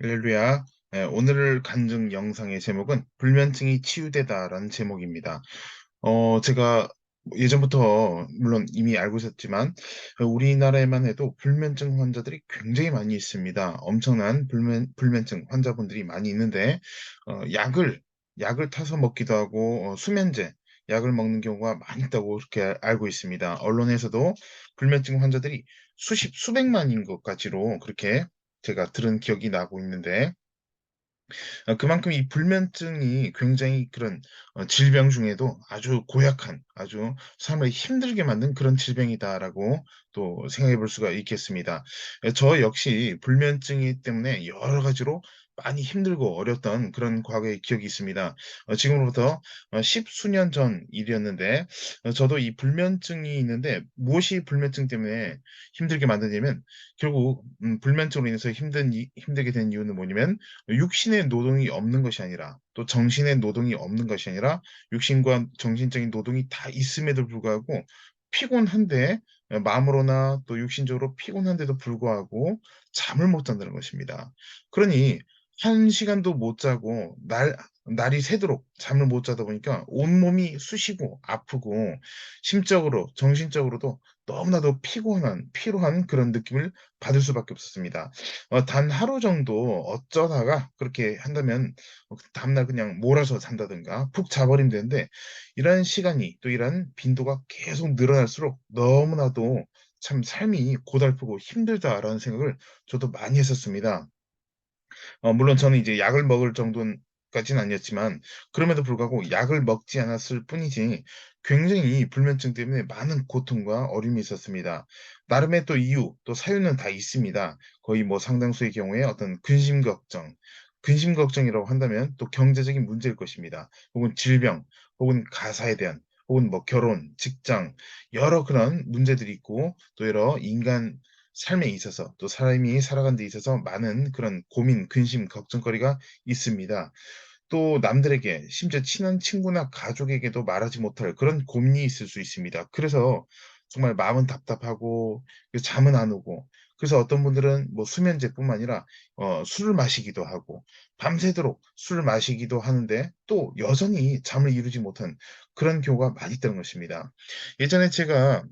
할렐루야. 오늘 간증 영상의 제목은 불면증이 치유되다라는 제목입니다. 제가 예전부터 물론 이미 알고 있었지만 우리나라에만 해도 불면증 환자들이 굉장히 많이 있습니다. 엄청난 불면증 환자분들이 많이 있는데 약을 타서 먹기도 하고 수면제 약을 먹는 경우가 많이 있다고 그렇게 알고 있습니다. 언론에서도 불면증 환자들이 수백만인 것까지로 그렇게 제가 들은 기억이 나고 있는데 그만큼 이 불면증이 굉장히 그런 질병 중에도 아주 고약한 아주 삶을 힘들게 만든 그런 질병이다라고 또 생각해 볼 수가 있겠습니다. 저 역시 불면증이기 때문에 여러 가지로 많이 힘들고 어렸던 그런 과거의 기억이 있습니다. 지금으로부터 십수년 전 일이었는데 저도 이 불면증이 있는데 무엇이 불면증 때문에 힘들게 만드냐면 결국 불면증으로 인해서 힘들게 된 이유는 뭐냐면 육신의 노동이 없는 것이 아니라 또 정신의 노동이 없는 것이 아니라 육신과 정신적인 노동이 다 있음에도 불구하고 피곤한데 마음으로나 또 육신적으로 피곤한데도 불구하고 잠을 못 잔다는 것입니다. 그러니 1시간도 못 자고 날이 새도록 잠을 못 자다 보니까 온몸이 쑤시고 아프고 심적으로 정신적으로도 너무나도 피로한 그런 느낌을 받을 수밖에 없었습니다. 단 하루 정도 어쩌다가 그렇게 한다면 다음날 그냥 몰아서 잔다든가 푹 자 버리면 되는데 이러한 시간이 또 이러한 빈도가 계속 늘어날수록 너무나도 참 '삶이 고달프고 힘들다.'라는 생각을 저도 많이 했었습니다. 물론 저는 이제 약을 먹을 정도는 까지는 아니었지만 그럼에도 불구하고 약을 먹지 않았을 뿐이지 굉장히 불면증 때문에 많은 고통과 어려움이 있었습니다. 나름의 또 이유 또 사유는 다 있습니다. 거의 뭐 상당수의 경우에 어떤 근심 걱정이라고 한다면 또 경제적인 문제일 것입니다. 혹은 질병, 혹은 가사에 대한, 혹은 뭐 결혼, 직장 여러 그런 문제들이 있고 또 여러 인간 삶에 있어서 또 사람이 살아가는 데 있어서 많은 그런 고민, 근심, 걱정거리가 있습니다. 또 남들에게 심지어 친한 친구나 가족에게도 말하지 못할 그런 고민이 있을 수 있습니다. 그래서 정말 마음은 답답하고 잠은 안 오고 그래서 어떤 분들은 뭐 수면제뿐만 아니라 술을 마시기도 하고 밤새도록 술을 마시기도 하는데 또 여전히 잠을 이루지 못한 그런 경우가 많이 있다는 것입니다. 예전에 제가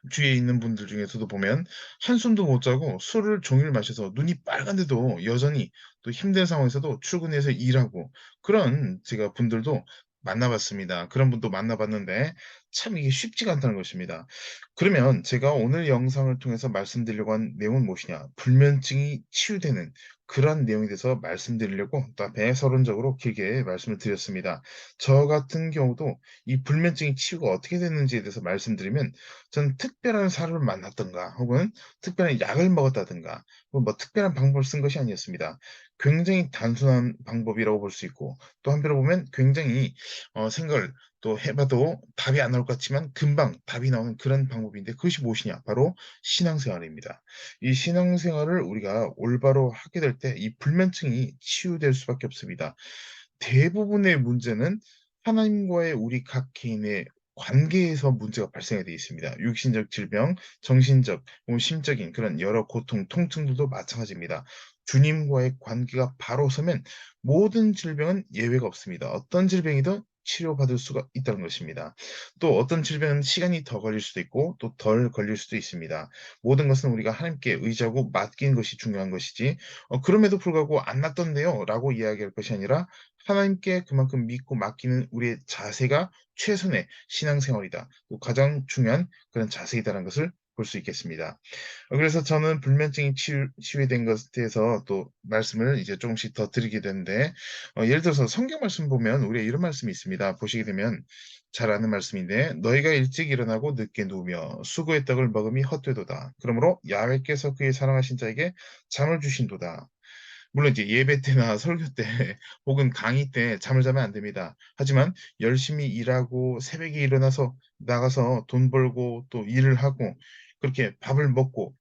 주위에 있는 분들 중에서도 보면 한숨도 못 자고 술을 종일 마셔서 눈이 빨간데도 여전히 또 힘든 상황에서도 출근해서 일하고 그런 제가 분들도 만나 봤습니다. 그런 분도 만나 봤는데 참 이게 쉽지가 않다는 것입니다. 그러면 제가 오늘 영상을 통해서 말씀드리려고 한 내용은 무엇이냐? 불면증이 치유되는 그런 내용에 대해서 말씀드리려고 또 앞에 서론적으로 길게 말씀을 드렸습니다. 저 같은 경우도 이 불면증이 치유가 어떻게 되는지에 대해서 말씀드리면 전 특별한 사람을 만났든가 혹은 특별한 약을 먹었다든가 혹은 뭐 특별한 방법을 쓴 것이 아니었습니다. 굉장히 단순한 방법이라고 볼 수 있고 또 한편으로 보면 굉장히 생각을 또 해 봐도 답이 안 나올 것 같지만 금방 답이 나오는 그런 방법인데 그것이 무엇이냐? 바로 신앙생활입니다. 이 신앙생활을 우리가 올바로 하게 될 때 이 불면증이 치유될 수밖에 없습니다. 대부분의 문제는 하나님과의 우리 각 개인의 관계에서 문제가 발생이 되어 있습니다. 육신적 질병, 정신적 혹은 심적인 그런 여러 고통, 통증들도 마찬가지입니다. 주님과의 관계가 바로 서면 모든 질병은 예외가 없습니다. 어떤 질병이든 치료받을 수가 있다는 것입니다. 또 어떤 질병은 시간이 더 걸릴 수도 있고 또 덜 걸릴 수도 있습니다. 모든 것은 우리가 하나님께 의지하고 맡기는 것이 중요한 것이지 그럼에도 불구하고 "안 낫던데요."라고 이야기할 것이 아니라 하나님께 그만큼 믿고 맡기는 우리의 자세가 최선의 신앙생활이다. 또 가장 중요한 그런 자세이다라는 것을 볼 수 있겠습니다. 그래서 저는 불면증이 치유된 것에 대해서 또 말씀을 이제 조금씩 더 드리게 되는데 예를 들어서 성경 말씀 보면 우리가 이런 말씀이 있습니다. 보시게 되면 잘 아는 말씀인데 "너희가 일찍 일어나고 늦게 누우며 수고의 떡을 먹음이 헛되도다. 그러므로 야훼께서 그의 사랑하신 자에게 잠을 주신도다." 물론 이제 예배 때나 설교 때 혹은 강의 때 잠을 자면 안 됩니다. 하지만 열심히 일하고 새벽에 일어나서 나가서 돈 벌고 또 일을 하고 그렇게 밥을 먹고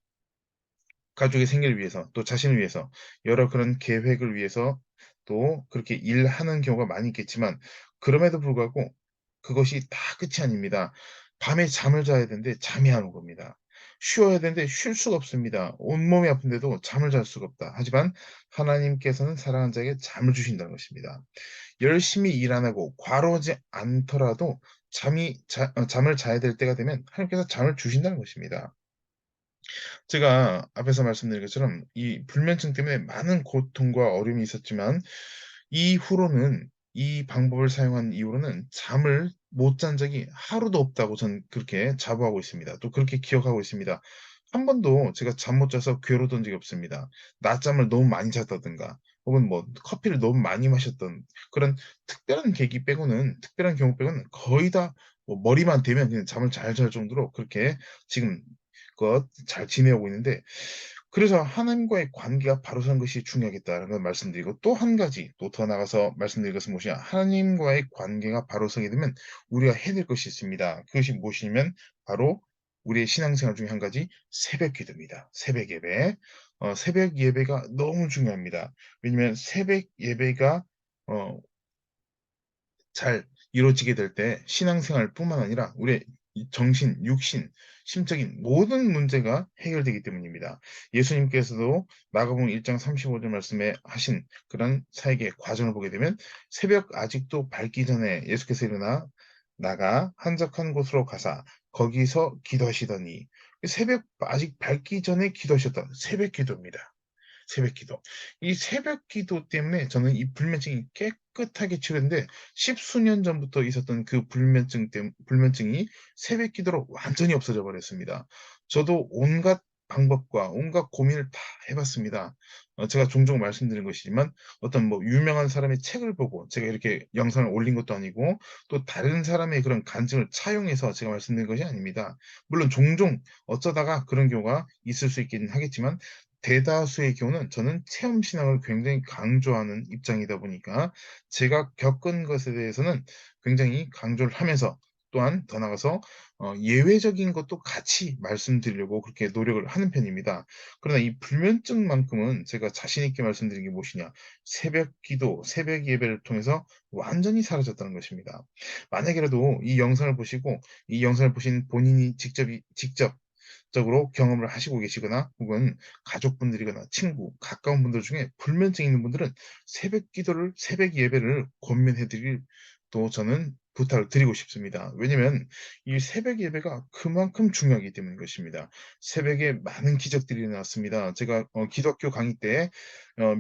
가족의 생계를 위해서 또 자신을 위해서 여러 그런 계획을 위해서 또 그렇게 일하는 경우가 많이 있겠지만 그럼에도 불구하고 그것이 다 끝이 아닙니다. 밤에 잠을 자야 되는데 잠이 안 온 겁니다. 쉬어야 되는데 쉴 수가 없습니다. 온몸이 아픈데도 잠을 잘 수가 없다. 하지만 하나님께서는 사랑하는 자에게 잠을 주신다는 것입니다. 열심히 일 안 하고 과로하지 않더라도 잠을 자야 될 때가 되면 하나님께서 잠을 주신다는 것입니다. 제가 앞에서 말씀드린 것처럼 이 불면증 때문에 많은 고통과 어려움이 있었지만 이후로는 이 방법을 사용한 이후로는 잠을 못 잔 적이 하루도 없다고 저는 그렇게 자부하고 있습니다. 또 그렇게 기억하고 있습니다. 한 번도 제가 잠 못 자서 괴로웠던 적이 없습니다. 낮잠을 너무 많이 잤다든가 혹은 뭐 커피를 너무 많이 마셨던 그런 특별한 경우 빼고는 거의 다 뭐 머리만 대면 그냥 잠을 잘 잘 정도로 그렇게 지금껏 잘 지내오고 있는데, 그래서 '하나님과의 관계가 바로 선 것이 중요하겠다.'라는 걸 말씀드리고, 또 한 가지 또 더 나아가서 말씀드릴 것은 무엇이냐, 하나님과의 관계가 바로 서게 되면 우리가 해야 될 것이 있습니다. 그것이 무엇이냐면 바로 우리의 신앙생활 중에 한 가지 새벽 기도입니다. 새벽 예배. 새벽 예배가 너무 중요합니다. 왜냐면 새벽 예배가 어 잘 이루어지게 될 때 신앙생활뿐만 아니라 우리의 이 정신, 육신, 심적인 모든 문제가 해결되기 때문입니다. 예수님께서도 마가복음 1장 35절 말씀에 하신 그런 사역의 과정을 보게 되면 새벽 아직도 밝기 전에 예수께서 일어나 나가 한적한 곳으로 가사 거기서 기도하시더니, 새벽 아직 밝기 전에 기도하셨다. 새벽 기도입니다. 새벽 기도. 이 새벽 기도 때문에 저는 이 불면증이 깨끗하게 치료됐는데, 십수년 전부터 있었던 그 불면증이 새벽 기도로 완전히 없어져 버렸습니다. 저도 온갖 방법과 온갖 고민을 다 해 봤습니다. 제가 종종 말씀드린 것이지만 어떤 뭐 유명한 사람의 책을 보고 제가 이렇게 영상을 올린 것도 아니고, 또 다른 사람의 그런 간증을 차용해서 제가 말씀드린 것이 아닙니다. 물론 종종 어쩌다가 그런 경우가 있을 수 있긴 하겠지만, 대다수의 경우는 저는 체험 신앙을 굉장히 강조하는 입장이다 보니까 제가 겪은 것에 대해서는 굉장히 강조를 하면서, 또한 더 나아가서 예외적인 것도 같이 말씀드리려고 그렇게 노력을 하는 편입니다. 그러나 이 불면증만큼은 제가 자신 있게 말씀드리는 게 무엇이냐, 새벽 기도, 새벽 예배를 통해서 완전히 사라졌다는 것입니다. 만약이라도 이 영상을 보신 본인이 직접 적으로 경험을 하시고 계시거나 혹은 가족분들이거나 친구, 가까운 분들 중에 불면증 있는 분들은 새벽 예배를 권면해 드릴, 또 저는 부탁을 드리고 싶습니다. 왜냐면 이 새벽 예배가 그만큼 중요하기 때문인 것입니다. 새벽에 많은 기적들이 일어났습니다. 제가 기독교 강의 때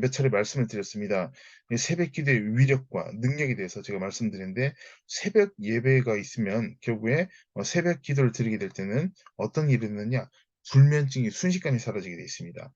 몇 차례 말씀을 드렸습니다. 이 새벽 기도의 위력과 능력에 대해서 제가 말씀드렸는데, 새벽 예배가 있으면 결국에 새벽 기도를 드리게 될 때는 어떤 일이 있느냐, 불면증이 순식간에 사라지게 되어 있습니다.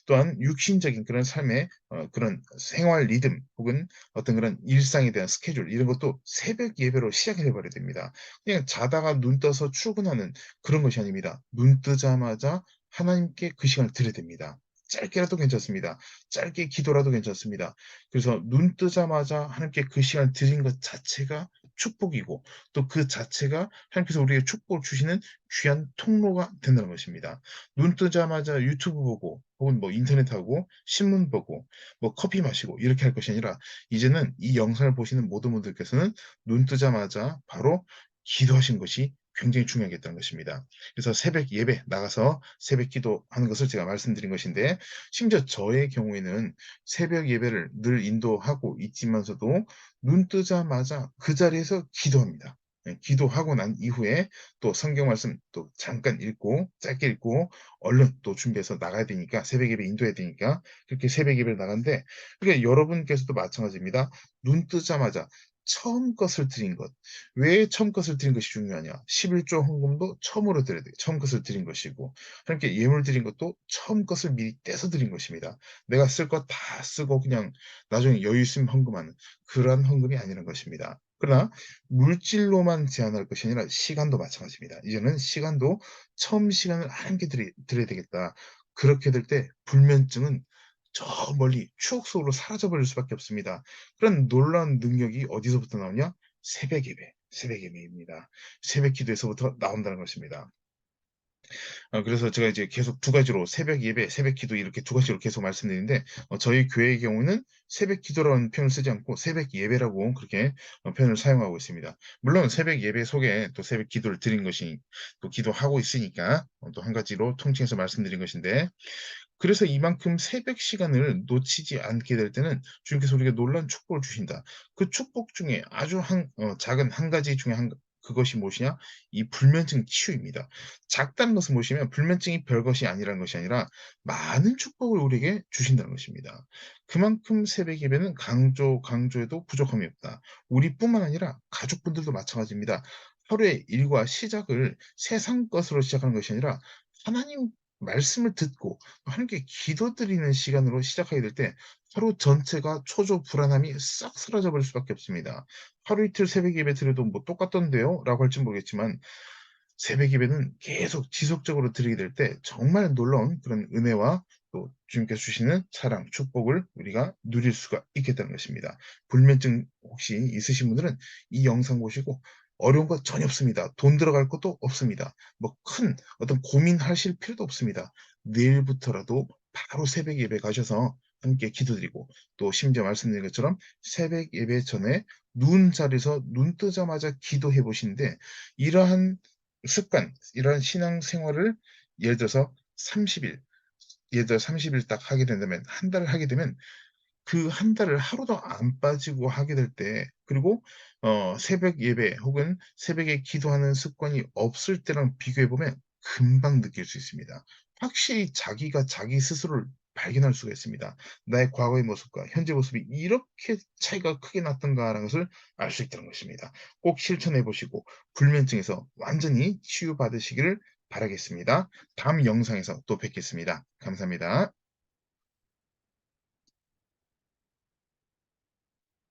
또한 육신적인 그런 삶의 그런 생활 리듬 혹은 어떤 그런 일상에 대한 스케줄, 이런 것도 새벽 예배로 시작해 버려야 됩니다. 그냥 자다가 눈 떠서 출근하는 그런 것이 아닙니다. 눈 뜨자마자 하나님께 그 시간을 드려야 됩니다. 짧게라도 괜찮습니다. 짧게 기도라도 괜찮습니다. 그래서 눈 뜨자마자 하나님께 그 시간을 드린 것 자체가 축복이고, 또 그 자체가 하나님께서 우리에게 축복을 주시는 귀한 통로가 된다는 것입니다. 눈 뜨자마자 유튜브 보고 혹은 뭐 인터넷하고 신문 보고 뭐 커피 마시고 이렇게 할 것이 아니라, 이제는 이 영상을 보시는 모든 분들께서는 눈 뜨자마자 바로 기도하시는 것이 굉장히 중요하겠다는 것입니다. 그래서 새벽 예배 나가서 새벽 기도하는 것을 제가 말씀드린 것인데, 심지어 저의 경우에는 새벽 예배를 늘 인도하고 있지만서도 눈 뜨자마자 그 자리에서 기도합니다. 예, 기도하고 난 이후에 또 성경 말씀 또 잠깐 읽고 짧게 읽고 얼른 또 준비해서 나가야 되니까, 새벽 예배 인도해야 되니까 그렇게 새벽 예배를 나가는데, 그러니까 여러분께서도 마찬가지입니다. 눈 뜨자마자 처음 것을 드린 것. 왜 처음 것을 드린 것이 중요하냐? 11조 헌금도 처음으로 드려야 돼요. 처음 것을 드린 것이고, 하나님께 예물 드린 것도 처음 것을 미리 떼서 드린 것입니다. 내가 쓸 것 다 쓰고 그냥 나중에 여유 있으면 헌금하는 그러한 헌금이 아니라는 것입니다. 그러나 물질로만 제한할 것이 아니라 시간도 마찬가지입니다. 이제는 시간도 처음 시간을 하나님께 드려야 되겠다. 그렇게 될 때 불면증은 저 멀리 추억 속으로 사라져 버릴 수밖에 없습니다. 그런 놀라운 능력이 어디서부터 나오냐? 새벽 예배입니다. 새벽 기도에서부터 나온다는 것입니다. 그래서 제가 이제 계속 두 가지로 새벽 예배, 새벽 기도 이렇게 두 가지로 계속 말씀드리는데, 저희 교회의 경우는 새벽 기도라는 표현을 쓰지 않고 새벽 예배라고 그렇게 표현을 사용하고 있습니다. 물론 새벽 예배 속에 또 새벽 기도를 드린 것이 또 기도하고 있으니까 또 한 가지로 통칭해서 말씀드린 것인데, 그래서 이만큼 새벽 시간을 놓치지 않게 될 때는 주님께서 우리에게 놀라운 축복을 주신다. 그 축복 중에 아주 작은 한 가지 중에 그것이 무엇이냐? 이 불면증 치유입니다. 작다는 것은 무엇이냐면 불면증이 별것이 아니라는 것이 아니라 많은 축복을 우리에게 주신다는 것입니다. 그만큼 새벽 예배는 강조해도 부족함이 없다. 우리뿐만 아니라 가족분들도 마찬가지입니다. 하루의 일과 시작을 세상 것으로 시작하는 것이 아니라 하나님 말씀을 듣고 하나님께 기도드리는 시간으로 시작하게 될 때 하루 전체가 초조 불안함이 싹 사라져 버릴 수밖에 없습니다. "하루 이틀 새벽 예배 드려도 뭐 똑같던데요?"라고 할진 모르겠지만 새벽 예배는 계속 지속적으로 드리게 될 때 정말 놀라운 그런 은혜와 또 주님께서 주시는 사랑, 축복을 우리가 누릴 수가 있겠다는 것입니다. 불면증 혹시 있으신 분들은 이 영상 보시고 어려운 거 전혀 없습니다. 돈 들어갈 것도 없습니다. 뭐 큰 어떤 고민하실 필요도 없습니다. 내일부터라도 바로 새벽 예배 가셔서 함께 기도드리고 또 심지어 말씀드린 것처럼 새벽 예배 전에 누운 자리에서 눈 뜨자마자 기도해 보시는데 이러한 이러한 신앙 생활을 예를 들어서 30 일, 예를 들어 30일 딱 하게 된다면 한 달을 하게 되면 그 한 달을 하루도 안 빠지고 하게 될 때, 그리고 새벽 예배 혹은 새벽에 기도하는 습관이 없을 때랑 비교해 보면 금방 느낄 수 있습니다. 확실히 자기가 자기 스스로를 발견할 수가 있습니다. '나의 과거의 모습과 현재 모습이 이렇게 차이가 크게 났던가.'라는 것을 알 수 있다는 것입니다. 꼭 실천해 보시고 불면증에서 완전히 치유받으시기를 바라겠습니다. 다음 영상에서 또 뵙겠습니다. 감사합니다.